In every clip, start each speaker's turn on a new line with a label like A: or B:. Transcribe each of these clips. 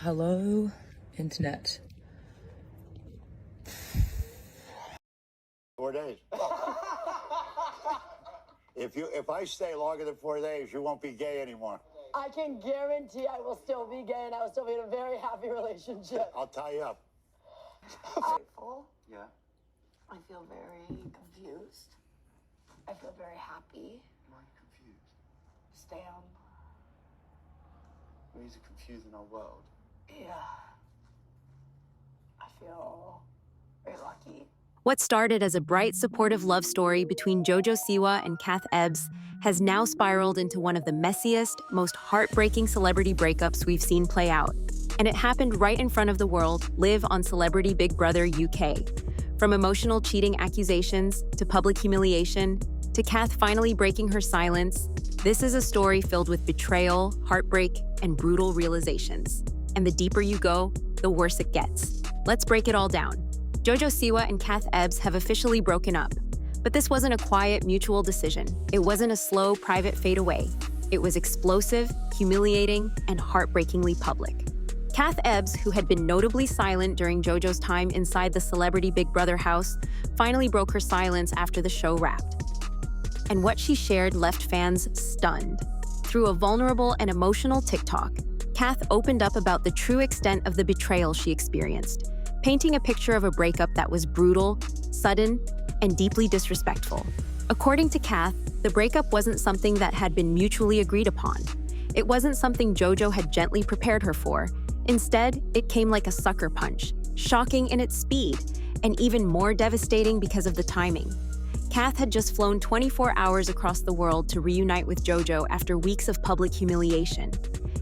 A: Hello, internet.
B: 4 days. If I stay longer than 4 days, you won't be gay anymore.
C: I can guarantee I will still be gay and I will still be in a very happy relationship.
B: I'll tie you up.
C: Grateful.
B: Yeah.
C: I feel very confused. I feel very happy.
D: Why are you confused?
C: Stam.
D: Ways are confused in our world.
C: Yeah. I feel very lucky.
E: What started as a bright, supportive love story between JoJo Siwa and Kath Ebs has now spiraled into one of the messiest, most heartbreaking celebrity breakups we've seen play out. And it happened right in front of the world, live on Celebrity Big Brother UK. From emotional cheating accusations to public humiliation to Kath finally breaking her silence, this is a story filled with betrayal, heartbreak, and brutal realizations. And the deeper you go, the worse it gets. Let's break it all down. JoJo Siwa and Kath Ebs have officially broken up. But this wasn't a quiet, mutual decision. It wasn't a slow, private fade away. It was explosive, humiliating, and heartbreakingly public. Kath Ebs, who had been notably silent during JoJo's time inside the Celebrity Big Brother house, finally broke her silence after the show wrapped. And what she shared left fans stunned. Through a vulnerable and emotional TikTok, Kath opened up about the true extent of the betrayal she experienced, painting a picture of a breakup that was brutal, sudden, and deeply disrespectful. According to Kath, the breakup wasn't something that had been mutually agreed upon. It wasn't something JoJo had gently prepared her for. Instead, it came like a sucker punch, shocking in its speed, and even more devastating because of the timing. Kath had just flown 24 hours across the world to reunite with JoJo after weeks of public humiliation.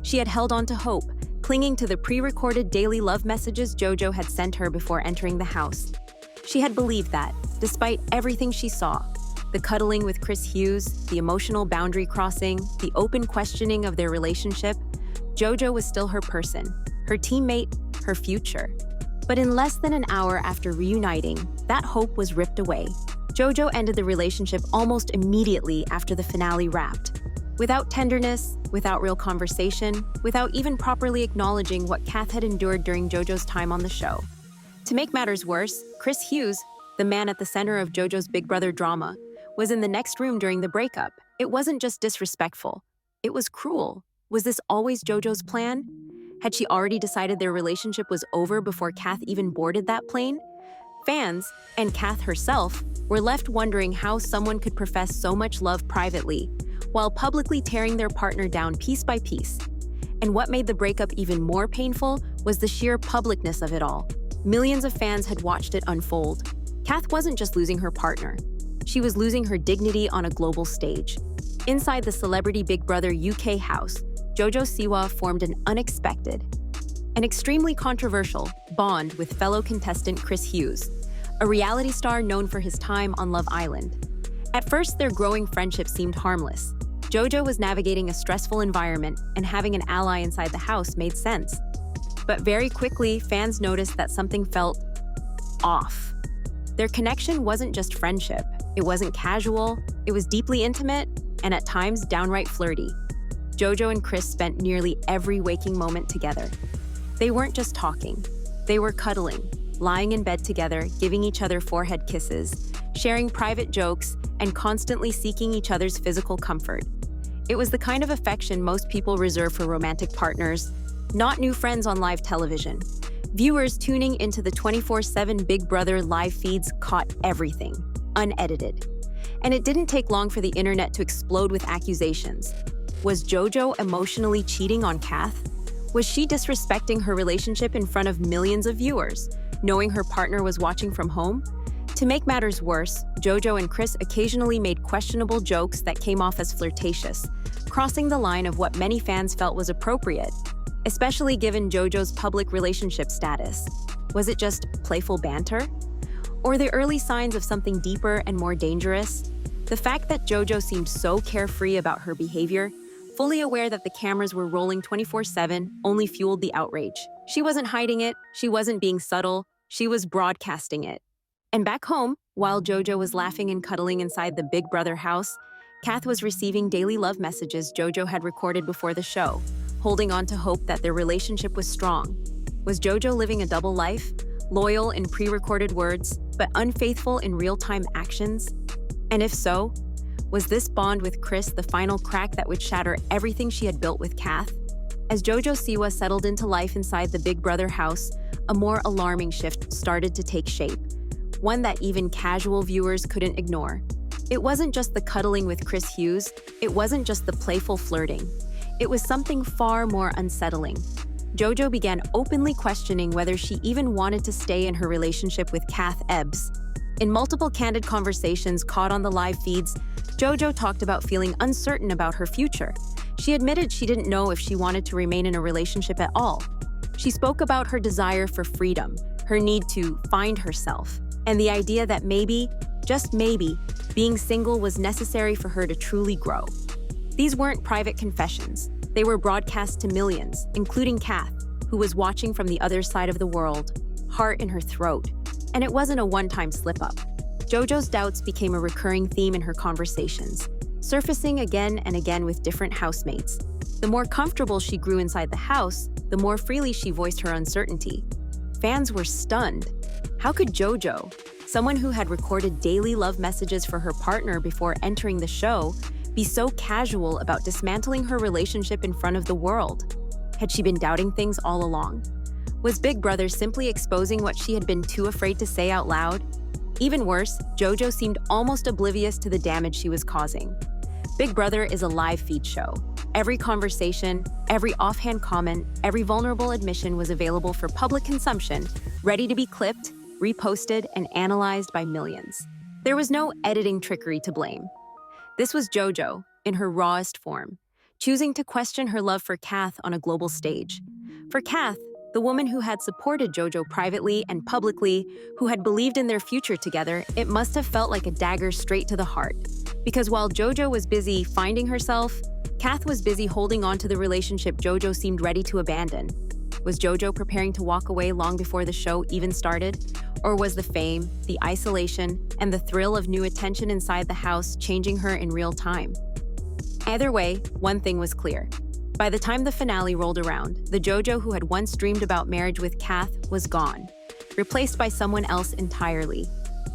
E: She had held on to hope, clinging to the pre-recorded daily love messages JoJo had sent her before entering the house. She had believed that, despite everything she saw, the cuddling with Chris Hughes, the emotional boundary crossing, the open questioning of their relationship, JoJo was still her person, her teammate, her future. But in less than an hour after reuniting, that hope was ripped away. JoJo ended the relationship almost immediately after the finale wrapped. Without tenderness, without real conversation, without even properly acknowledging what Kath had endured during JoJo's time on the show. To make matters worse, Chris Hughes, the man at the center of JoJo's Big Brother drama, was in the next room during the breakup. It wasn't just disrespectful, it was cruel. Was this always JoJo's plan? Had she already decided their relationship was over before Kath even boarded that plane? Fans, and Kath herself, were left wondering how someone could profess so much love privately, while publicly tearing their partner down piece by piece. And what made the breakup even more painful was the sheer publicness of it all. Millions of fans had watched it unfold. Kath wasn't just losing her partner. She was losing her dignity on a global stage. Inside the Celebrity Big Brother UK house, JoJo Siwa formed an unexpected and extremely controversial bond with fellow contestant Chris Hughes, a reality star known for his time on Love Island. At first, their growing friendship seemed harmless. JoJo was navigating a stressful environment, and having an ally inside the house made sense. But very quickly, fans noticed that something felt off. Their connection wasn't just friendship. It wasn't casual, it was deeply intimate, and at times downright flirty. JoJo and Chris spent nearly every waking moment together. They weren't just talking, they were cuddling, lying in bed together, giving each other forehead kisses, sharing private jokes, and constantly seeking each other's physical comfort. It was the kind of affection most people reserve for romantic partners, not new friends on live television. Viewers tuning into the 24/7 Big Brother live feeds caught everything, unedited. And it didn't take long for the internet to explode with accusations. Was JoJo emotionally cheating on Kath? Was she disrespecting her relationship in front of millions of viewers, knowing her partner was watching from home? To make matters worse, JoJo and Chris occasionally made questionable jokes that came off as flirtatious, crossing the line of what many fans felt was appropriate, especially given JoJo's public relationship status. Was it just playful banter? Or the early signs of something deeper and more dangerous? The fact that JoJo seemed so carefree about her behavior, fully aware that the cameras were rolling 24/7, only fueled the outrage. She wasn't hiding it, she wasn't being subtle, she was broadcasting it. And back home, while JoJo was laughing and cuddling inside the Big Brother house, Kath was receiving daily love messages JoJo had recorded before the show, holding on to hope that their relationship was strong. Was JoJo living a double life, loyal in pre-recorded words, but unfaithful in real-time actions? And if so, was this bond with Chris the final crack that would shatter everything she had built with Kath? As JoJo Siwa settled into life inside the Big Brother house, a more alarming shift started to take shape, one that even casual viewers couldn't ignore. It wasn't just the cuddling with Chris Hughes, it wasn't just the playful flirting. It was something far more unsettling. JoJo began openly questioning whether she even wanted to stay in her relationship with Kath Ebs. In multiple candid conversations caught on the live feeds, JoJo talked about feeling uncertain about her future. She admitted she didn't know if she wanted to remain in a relationship at all. She spoke about her desire for freedom, her need to find herself, and the idea that maybe, just maybe, being single was necessary for her to truly grow. These weren't private confessions. They were broadcast to millions, including Kath, who was watching from the other side of the world, heart in her throat. And it wasn't a one-time slip-up. JoJo's doubts became a recurring theme in her conversations, surfacing again and again with different housemates. The more comfortable she grew inside the house, the more freely she voiced her uncertainty. Fans were stunned. How could JoJo, someone who had recorded daily love messages for her partner before entering the show, be so casual about dismantling her relationship in front of the world? Had she been doubting things all along? Was Big Brother simply exposing what she had been too afraid to say out loud? Even worse, JoJo seemed almost oblivious to the damage she was causing. Big Brother is a live feed show. Every conversation, every offhand comment, every vulnerable admission was available for public consumption, ready to be clipped, reposted, and analyzed by millions. There was no editing trickery to blame. This was JoJo, in her rawest form, choosing to question her love for Kath on a global stage. For Kath, the woman who had supported JoJo privately and publicly, who had believed in their future together, it must have felt like a dagger straight to the heart. Because while JoJo was busy finding herself, Kath was busy holding on to the relationship JoJo seemed ready to abandon. Was JoJo preparing to walk away long before the show even started? Or was the fame, the isolation, and the thrill of new attention inside the house changing her in real time? Either way, one thing was clear. By the time the finale rolled around, the JoJo who had once dreamed about marriage with Kath was gone, replaced by someone else entirely.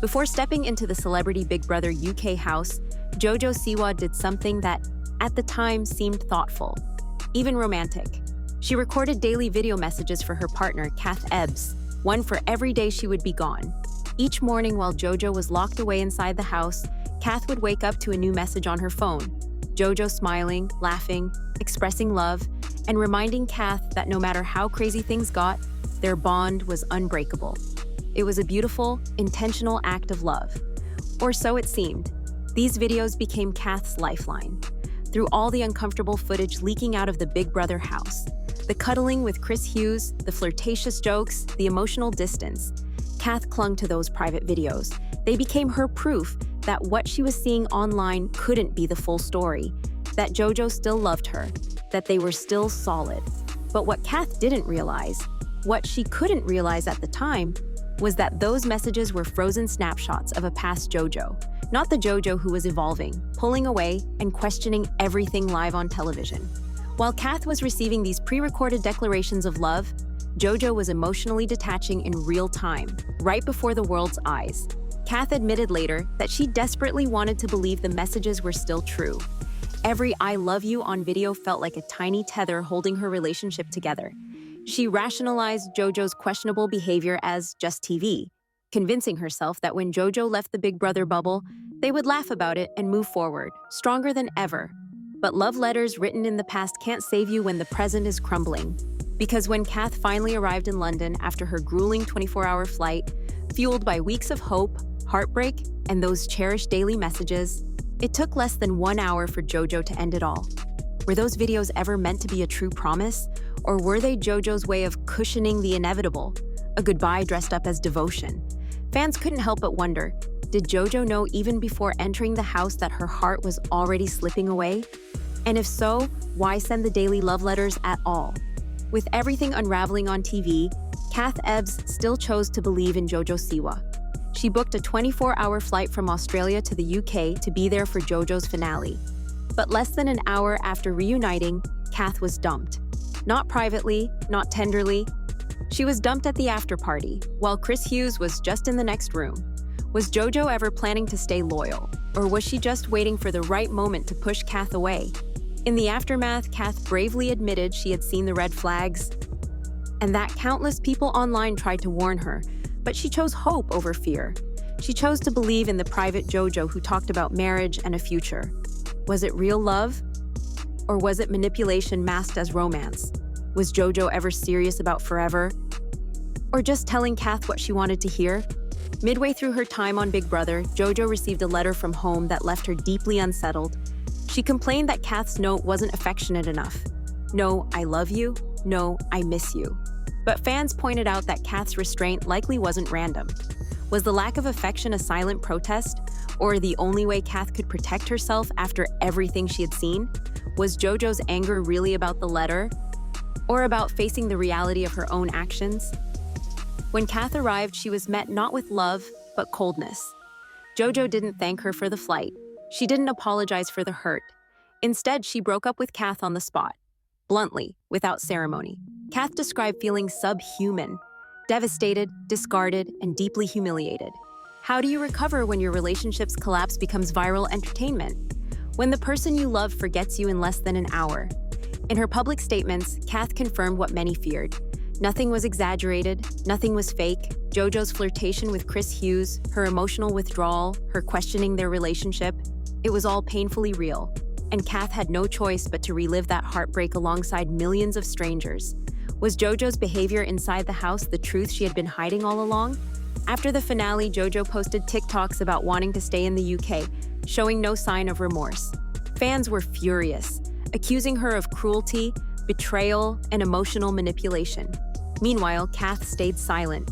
E: Before stepping into the Celebrity Big Brother UK house, JoJo Siwa did something that, at the time, seemed thoughtful, even romantic. She recorded daily video messages for her partner, Kath Ebs, one for every day she would be gone. Each morning while JoJo was locked away inside the house, Kath would wake up to a new message on her phone. JoJo smiling, laughing, expressing love, and reminding Kath that no matter how crazy things got, their bond was unbreakable. It was a beautiful, intentional act of love. Or so it seemed. These videos became Kath's lifeline. Through all the uncomfortable footage leaking out of the Big Brother house, the cuddling with Chris Hughes, the flirtatious jokes, the emotional distance, Kath clung to those private videos. They became her proof that what she was seeing online couldn't be the full story, that JoJo still loved her, that they were still solid. But what Kath didn't realize, what she couldn't realize at the time, was that those messages were frozen snapshots of a past JoJo, not the JoJo who was evolving, pulling away, and questioning everything live on television. While Kath was receiving these pre-recorded declarations of love, JoJo was emotionally detaching in real time, right before the world's eyes. Kath admitted later that she desperately wanted to believe the messages were still true. Every "I love you" on video felt like a tiny tether holding her relationship together. She rationalized JoJo's questionable behavior as just TV, convincing herself that when JoJo left the Big Brother bubble, they would laugh about it and move forward, stronger than ever. But love letters written in the past can't save you when the present is crumbling. Because when Kath finally arrived in London after her grueling 24-hour flight, fueled by weeks of hope, heartbreak, and those cherished daily messages, it took less than 1 hour for JoJo to end it all. Were those videos ever meant to be a true promise? Or were they JoJo's way of cushioning the inevitable, a goodbye dressed up as devotion? Fans couldn't help but wonder, did JoJo know even before entering the house that her heart was already slipping away? And if so, why send the daily love letters at all? With everything unraveling on TV, Kath Ebs still chose to believe in JoJo Siwa. She booked a 24-hour flight from Australia to the UK to be there for JoJo's finale. But less than an hour after reuniting, Kath was dumped. Not privately, not tenderly. She was dumped at the after party, while Chris Hughes was just in the next room. Was JoJo ever planning to stay loyal, or was she just waiting for the right moment to push Kath away? In the aftermath, Kath bravely admitted she had seen the red flags, and that countless people online tried to warn her, but she chose hope over fear. She chose to believe in the private JoJo who talked about marriage and a future. Was it real love? Or was it manipulation masked as romance? Was JoJo ever serious about forever? Or just telling Kath what she wanted to hear? Midway through her time on Big Brother, JoJo received a letter from home that left her deeply unsettled. She complained that Kath's note wasn't affectionate enough. No, I love you. No, I miss you. But fans pointed out that Kath's restraint likely wasn't random. Was the lack of affection a silent protest? Or the only way Kath could protect herself after everything she had seen? Was JoJo's anger really about the letter? Or about facing the reality of her own actions? When Kath arrived, she was met not with love, but coldness. JoJo didn't thank her for the flight. She didn't apologize for the hurt. Instead, she broke up with Kath on the spot, bluntly, without ceremony. Kath described feeling subhuman, devastated, discarded, and deeply humiliated. How do you recover when your relationship's collapse becomes viral entertainment? When the person you love forgets you in less than an hour? In her public statements, Kath confirmed what many feared. Nothing was exaggerated, nothing was fake. JoJo's flirtation with Chris Hughes, her emotional withdrawal, her questioning their relationship, it was all painfully real. And Kath had no choice but to relive that heartbreak alongside millions of strangers. Was JoJo's behavior inside the house the truth she had been hiding all along? After the finale, JoJo posted TikToks about wanting to stay in the UK, showing no sign of remorse. Fans were furious, accusing her of cruelty, betrayal, and emotional manipulation. Meanwhile, Kath stayed silent.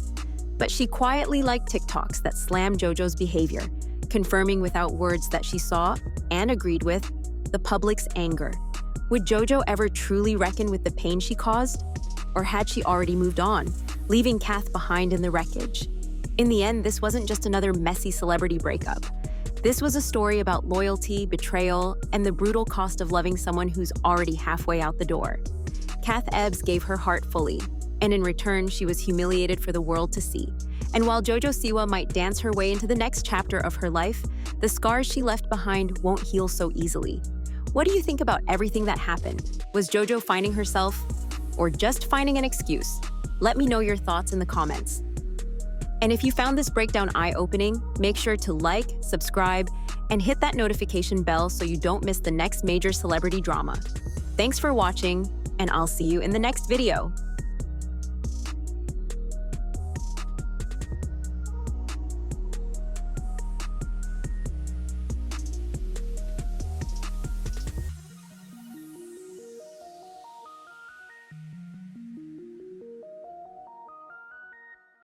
E: But she quietly liked TikToks that slammed JoJo's behavior, confirming without words that she saw, and agreed with, the public's anger. Would JoJo ever truly reckon with the pain she caused? Or had she already moved on, leaving Kath behind in the wreckage? In the end, this wasn't just another messy celebrity breakup. This was a story about loyalty, betrayal, and the brutal cost of loving someone who's already halfway out the door. Kath Ebs gave her heart fully, and in return, she was humiliated for the world to see. And while JoJo Siwa might dance her way into the next chapter of her life, the scars she left behind won't heal so easily. What do you think about everything that happened? Was JoJo finding herself, or just finding an excuse? Let me know your thoughts in the comments. And if you found this breakdown eye-opening, make sure to like, subscribe, and hit that notification bell so you don't miss the next major celebrity drama. Thanks for watching, and I'll see you in the next video.